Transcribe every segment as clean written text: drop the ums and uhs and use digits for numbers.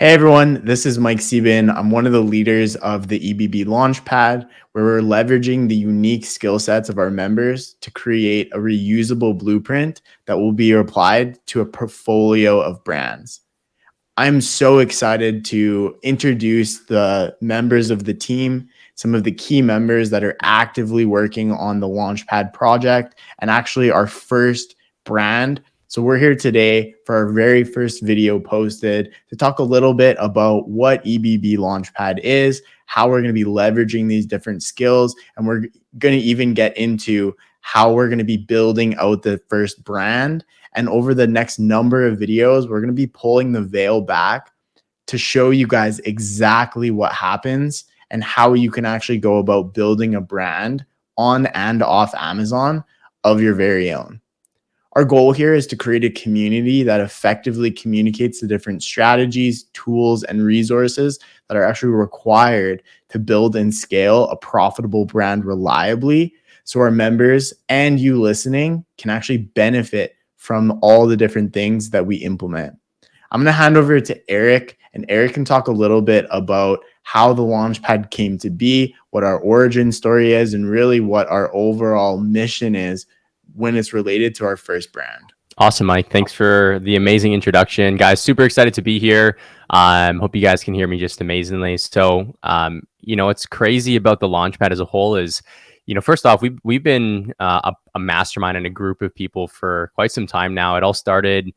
Hey everyone, this is Mike Sieben. I'm one of the leaders of the EBB Launchpad, where we're leveraging the unique skill sets of our members to create a reusable blueprint that will be applied to a portfolio of brands. I'm so excited to introduce the members of the team, some of the key members that are actively working on the Launchpad project and actually our first brand. So we're here today for our very first video posted to talk a little bit about what EBB Launchpad is, how we're going to be leveraging these different skills, and we're going to even get into how we're going to be building out the first brand. And over the next number of videos, we're going to be pulling the veil back to show you guys exactly what happens and how you can actually go about building a brand on and off Amazon of your very own. Our goal here is to create a community that effectively communicates the different strategies, tools, and resources that are actually required to build and scale a profitable brand reliably, so our members and you listening can actually benefit from all the different things that we implement. I'm going to hand over to Eric, and Eric can talk a little bit about how the Launchpad came to be, what our origin story is, and really what our overall mission is when it's related to our first brand. Awesome, Mike. Thanks for the amazing introduction. Guys, super excited to be here. Hope you guys can hear me just amazingly. So, what's crazy about the Launchpad as a whole is, first off, we've been a mastermind and a group of people for quite some time now. It all started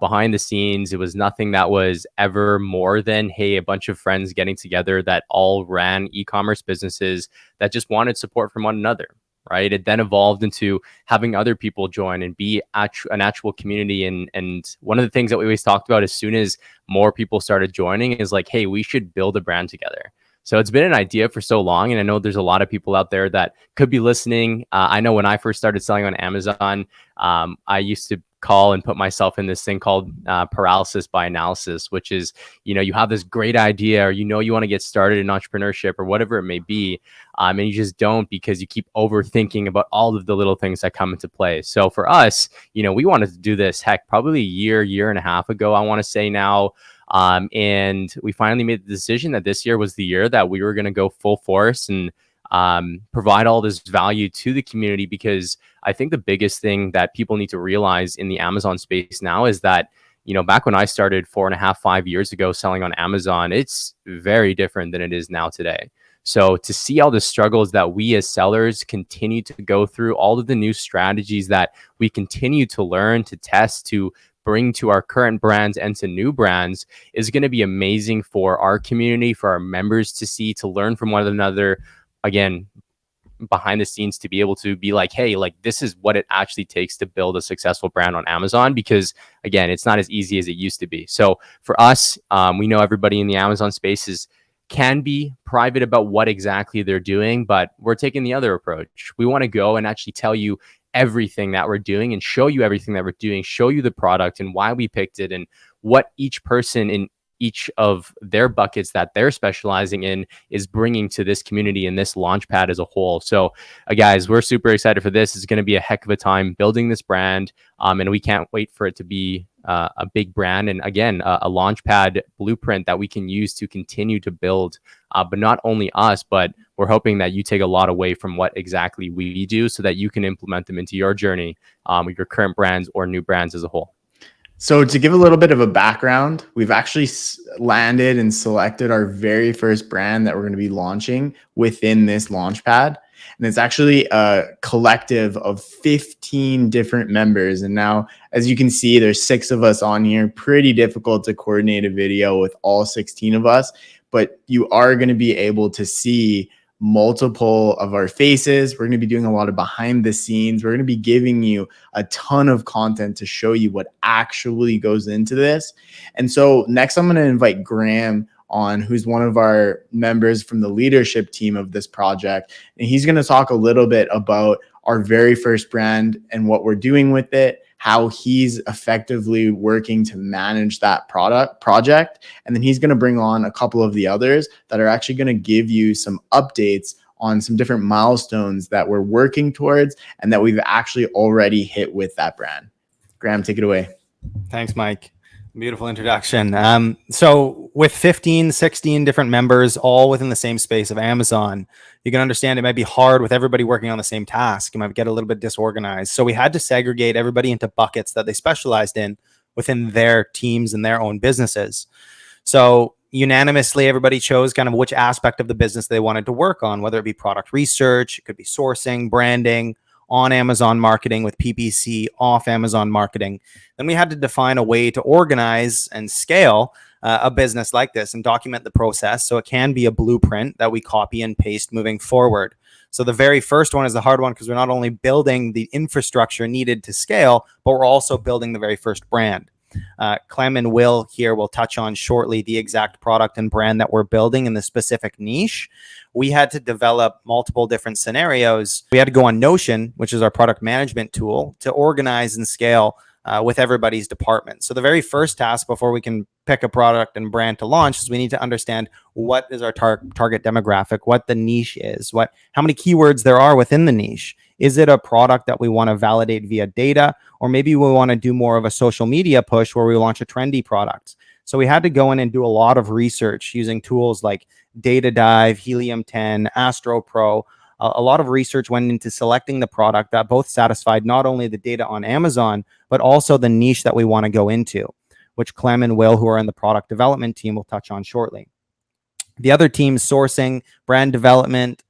behind the scenes. It was nothing that was ever more than, hey, a bunch of friends getting together that all ran e-commerce businesses that just wanted support from one another. Right. It then evolved into having other people join and be an actual community. And one of the things that we always talked about as soon as more people started joining is like, hey, we should build a brand together. So it's been an idea for so long. And I know there's a lot of people out there that could be listening. I know when I first started selling on Amazon, I used to call and put myself in this thing called paralysis by analysis, which is, you have this great idea or, you want to get started in entrepreneurship or whatever it may be. And you just don't because you keep overthinking about all of the little things that come into play. So for us, we wanted to do this, probably a year and a half ago, I want to say now. And we finally made the decision that this year was the year that we were going to go full force and provide all this value to the community, because I think the biggest thing that people need to realize in the Amazon space now is that, back when I started 4.5-5 years ago selling on Amazon, it's very different than it is now today. So to see all the struggles that we as sellers continue to go through, all of the new strategies that we continue to learn, to test, to bring to our current brands and to new brands is going to be amazing for our community, for our members to see, to learn from one another. Again, behind the scenes, to be able to be like, hey, like this is what it actually takes to build a successful brand on Amazon, because again, it's not as easy as it used to be. So for us, we know everybody in the Amazon space can be private about what exactly they're doing, but we're taking the other approach. We want to go and actually tell you everything that we're doing and show you everything that we're doing, show you the product and why we picked it and what each person in each of their buckets that they're specializing in is bringing to this community and this Launchpad as a whole. So guys, we're super excited for this. It's going to be a heck of a time building this brand. And we can't wait for it to be a big brand. And again, a Launchpad blueprint that we can use to continue to build, but not only us, but we're hoping that you take a lot away from what exactly we do so that you can implement them into your journey with your current brands or new brands as a whole. So to give a little bit of a background, we've actually landed and selected our very first brand that we're going to be launching within this Launchpad. And it's actually a collective of 15 different members. And now, as you can see, there's 6 of us on here. Pretty difficult to coordinate a video with all 16 of us, but you are going to be able to see multiple of our faces. We're going to be doing a lot of behind the scenes. We're going to be giving you a ton of content to show you what actually goes into this. And so next, I'm going to invite Graham on, who's one of our members from the leadership team of this project. And he's going to talk a little bit about our very first brand and what we're doing with it, how he's effectively working to manage that project. And then he's going to bring on a couple of the others that are actually going to give you some updates on some different milestones that we're working towards and that we've actually already hit with that brand. Graham, take it away. Thanks, Mike. Beautiful introduction. So with 15, 16 different members, all within the same space of Amazon, you can understand it might be hard with everybody working on the same task. You might get a little bit disorganized. So we had to segregate everybody into buckets that they specialized in within their teams and their own businesses. So unanimously, everybody chose kind of which aspect of the business they wanted to work on, whether it be product research, it could be sourcing, branding, on Amazon marketing with PPC, off Amazon marketing. Then we had to define a way to organize and scale a business like this and document the process so it can be a blueprint that we copy and paste moving forward. So the very first one is the hard one because we're not only building the infrastructure needed to scale, but we're also building the very first brand. Clem and Will here will touch on shortly the exact product and brand that we're building in the specific niche. We had to develop multiple different scenarios. We had to go on Notion, which is our product management tool, to organize and scale with everybody's department. So the very first task before we can pick a product and brand to launch is we need to understand what is our target demographic, what the niche is, how many keywords there are within the niche. Is it a product that we want to validate via data? Or maybe we want to do more of a social media push where we launch a trendy product. So we had to go in and do a lot of research using tools like Data Dive, Helium 10, Astro Pro. A lot of research went into selecting the product that both satisfied not only the data on Amazon, but also the niche that we want to go into, which Clem and Will, who are in the product development team, will touch on shortly. The other teams, sourcing, brand development,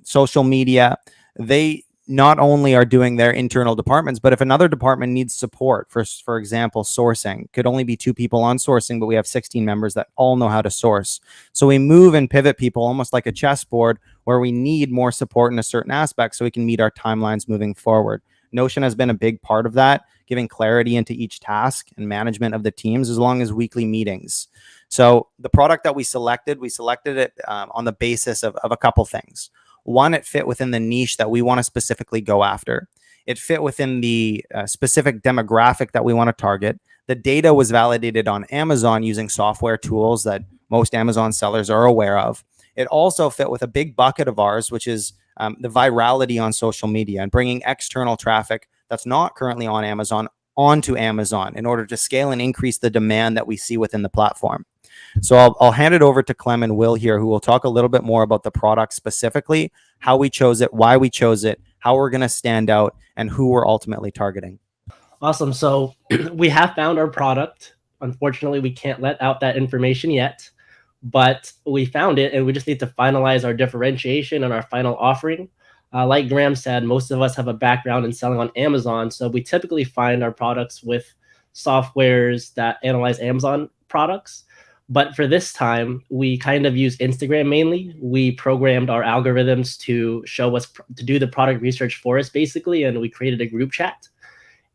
social media, they not only are doing their internal departments, but if another department needs support, for example, sourcing, could only be 2 people on sourcing, but we have 16 members that all know how to source. So we move and pivot people almost like a chessboard where we need more support in a certain aspect so we can meet our timelines moving forward. Notion has been a big part of that, giving clarity into each task and management of the teams, as long as weekly meetings. So the product that we selected it on the basis of a couple things. One, it fit within the niche that we want to specifically go after. It fit within the specific demographic that we want to target. The data was validated on Amazon using software tools that most Amazon sellers are aware of. It also fit with a big bucket of ours, which is the virality on social media and bringing external traffic that's not currently on Amazon onto Amazon in order to scale and increase the demand that we see within the platform. So I'll hand it over to Clem and Will here, who will talk a little bit more about the product specifically, how we chose it, why we chose it, how we're going to stand out, and who we're ultimately targeting. Awesome. So we have found our product. Unfortunately, we can't let out that information yet, but we found it and we just need to finalize our differentiation and our final offering. Like Graham said, most of us have a background in selling on Amazon. So we typically find our products with softwares that analyze Amazon products. But for this time, we kind of use Instagram mainly. We programmed our algorithms to show us, to do the product research for us, basically, and we created a group chat.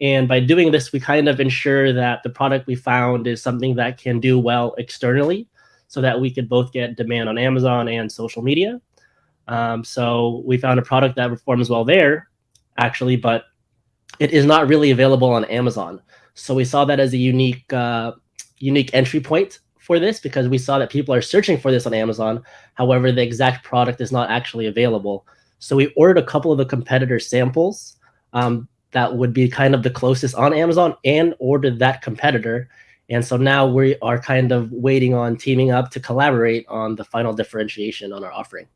And by doing this, we kind of ensure that the product we found is something that can do well externally so that we could both get demand on Amazon and social media. So we found a product that performs well there, actually, but it is not really available on Amazon. So we saw that as a unique entry point for this, because we saw that people are searching for this on Amazon. However, the exact product is not actually available. So we ordered a couple of the competitor samples that would be kind of the closest on Amazon and ordered that competitor. And so now we are kind of waiting on teaming up to collaborate on the final differentiation on our offering.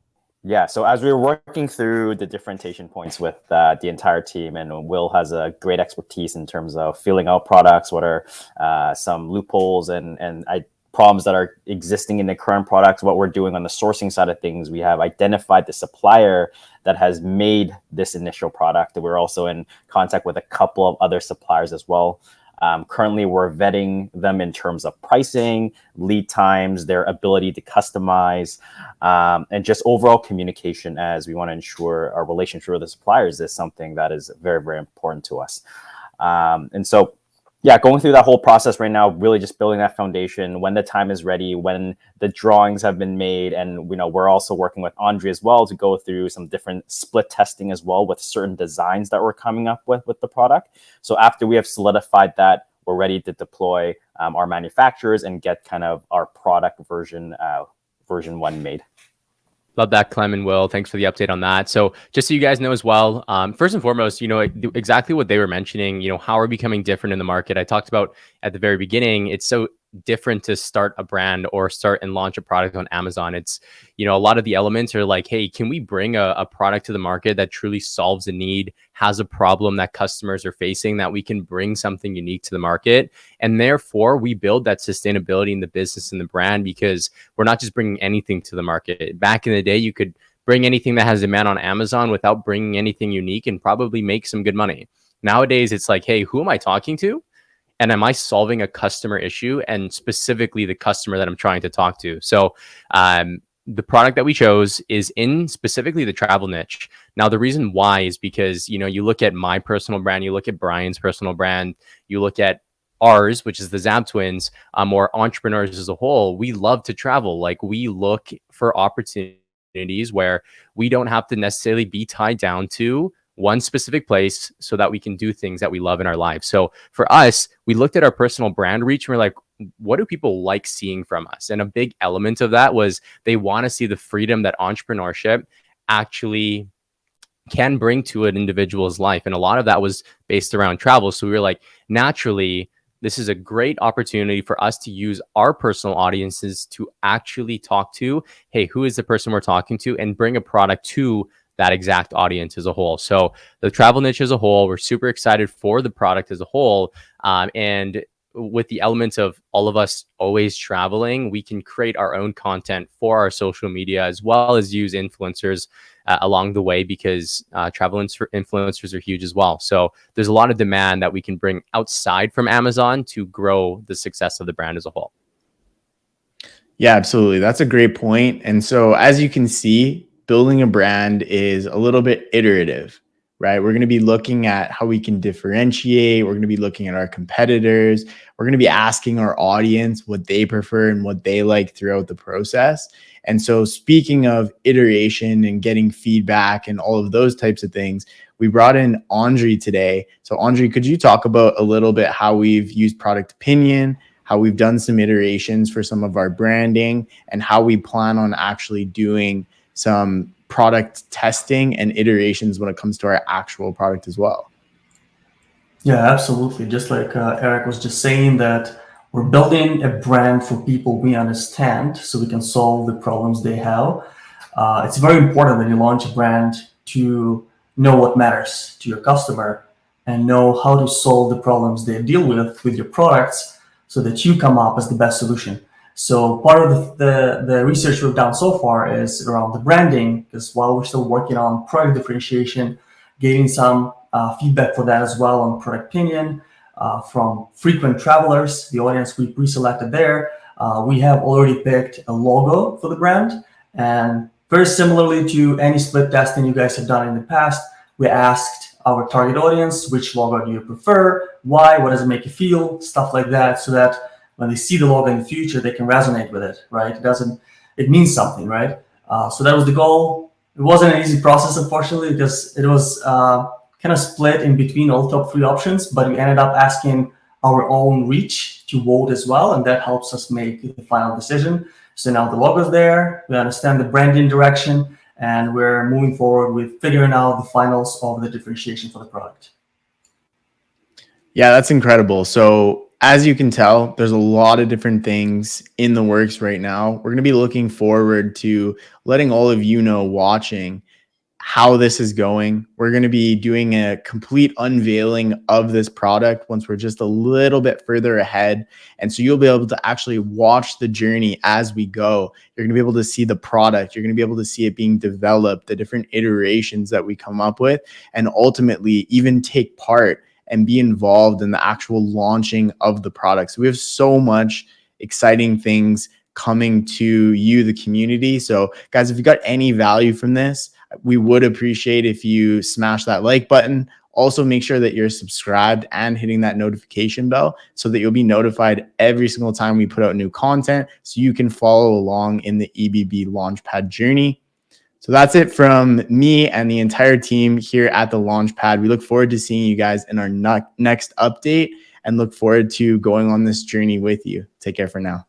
Yeah, so as we were working through the differentiation points with the entire team, and Will has a great expertise in terms of feeling out products, what are some loopholes and problems that are existing in the current products, what we're doing on the sourcing side of things. We have identified the supplier that has made this initial product. We're also in contact with a couple of other suppliers as well. Currently, we're vetting them in terms of pricing, lead times, their ability to customize, and just overall communication, as we want to ensure our relationship with the suppliers is something that is very, very important to us. And so, yeah, going through that whole process right now, really just building that foundation when the time is ready, when the drawings have been made. And, we're also working with Andre as well to go through some different split testing as well with certain designs that we're coming up with the product. So after we have solidified that, we're ready to deploy our manufacturers and get kind of our product version 1 made. Love that, Clem and Will. Thanks for the update on that. So just so you guys know as well, first and foremost, exactly what they were mentioning, how we're becoming different in the market. I talked about at the very beginning, it's so different to start a brand or start and launch a product on Amazon. It's, a lot of the elements are like, hey, can we bring a product to the market that truly solves a need, has a problem that customers are facing, that we can bring something unique to the market? And therefore, we build that sustainability in the business and the brand, because we're not just bringing anything to the market. Back in the day, you could bring anything that has demand on Amazon without bringing anything unique and probably make some good money. Nowadays, it's like, hey, who am I talking to? And am I solving a customer issue, and specifically the customer that I'm trying to talk to? So the product that we chose is in specifically the travel niche. Now, the reason why is because, you look at my personal brand, you look at Brian's personal brand, you look at ours, which is the Zab Twins, or entrepreneurs as a whole. We love to travel. Like, we look for opportunities where we don't have to necessarily be tied down to one specific place, so that we can do things that we love in our lives. So for us, we looked at our personal brand reach and we're like, what do people like seeing from us? And a big element of that was they want to see the freedom that entrepreneurship actually can bring to an individual's life. And a lot of that was based around travel. So we were like, naturally, this is a great opportunity for us to use our personal audiences to actually talk to, hey, who is the person we're talking to, and bring a product to that exact audience as a whole. So the travel niche as a whole, we're super excited for the product as a whole. And with the elements of all of us always traveling, we can create our own content for our social media, as well as use influencers along the way, because travel influencers are huge as well. So there's a lot of demand that we can bring outside from Amazon to grow the success of the brand as a whole. Yeah, absolutely. That's a great point. And so as you can see, building a brand is a little bit iterative, right? We're going to be looking at how we can differentiate. We're going to be looking at our competitors. We're going to be asking our audience what they prefer and what they like throughout the process. And so speaking of iteration and getting feedback and all of those types of things, we brought in Andre today. So Andre, could you talk about a little bit how we've used product opinion, how we've done some iterations for some of our branding, and how we plan on actually doing some product testing and iterations when it comes to our actual product as well? Yeah, absolutely. Just like Eric was just saying, that we're building a brand for people we understand, so we can solve the problems they have. It's very important when you launch a brand to know what matters to your customer and know how to solve the problems they deal with your products, so that you come up as the best solution. So part of the research we've done so far is around the branding, because while we're still working on product differentiation, getting some feedback for that as well on product opinion from frequent travelers, the audience we pre-selected there. We have already picked a logo for the brand, and very similarly to any split testing you guys have done in the past, we asked our target audience, which logo do you prefer, why, what does it make you feel, stuff like that, so that when they see the logo in the future, they can resonate with it, right? It means something, right? So that was the goal. It wasn't an easy process, unfortunately, because it was kind of split in between all top three options, but we ended up asking our own reach to vote as well, and that helps us make the final decision. So now the logo's there, we understand the branding direction, and we're moving forward with figuring out the finals of the differentiation for the product. Yeah, that's incredible. So as you can tell, there's a lot of different things in the works right now. We're going to be looking forward to letting all of you know watching how this is going. We're going to be doing a complete unveiling of this product once we're just a little bit further ahead. And so you'll be able to actually watch the journey as we go. You're going to be able to see the product. You're going to be able to see it being developed, the different iterations that we come up with, and ultimately even take part and be involved in the actual launching of the product. So we have so much exciting things coming to you, the community. So guys, if you got any value from this, we would appreciate if you smash that like button. Also make sure that you're subscribed and hitting that notification bell, so that you'll be notified every single time we put out new content, so you can follow along in the EBB Launchpad journey. So that's it from me and the entire team here at the Launchpad. We look forward to seeing you guys in our next update, and look forward to going on this journey with you. Take care for now.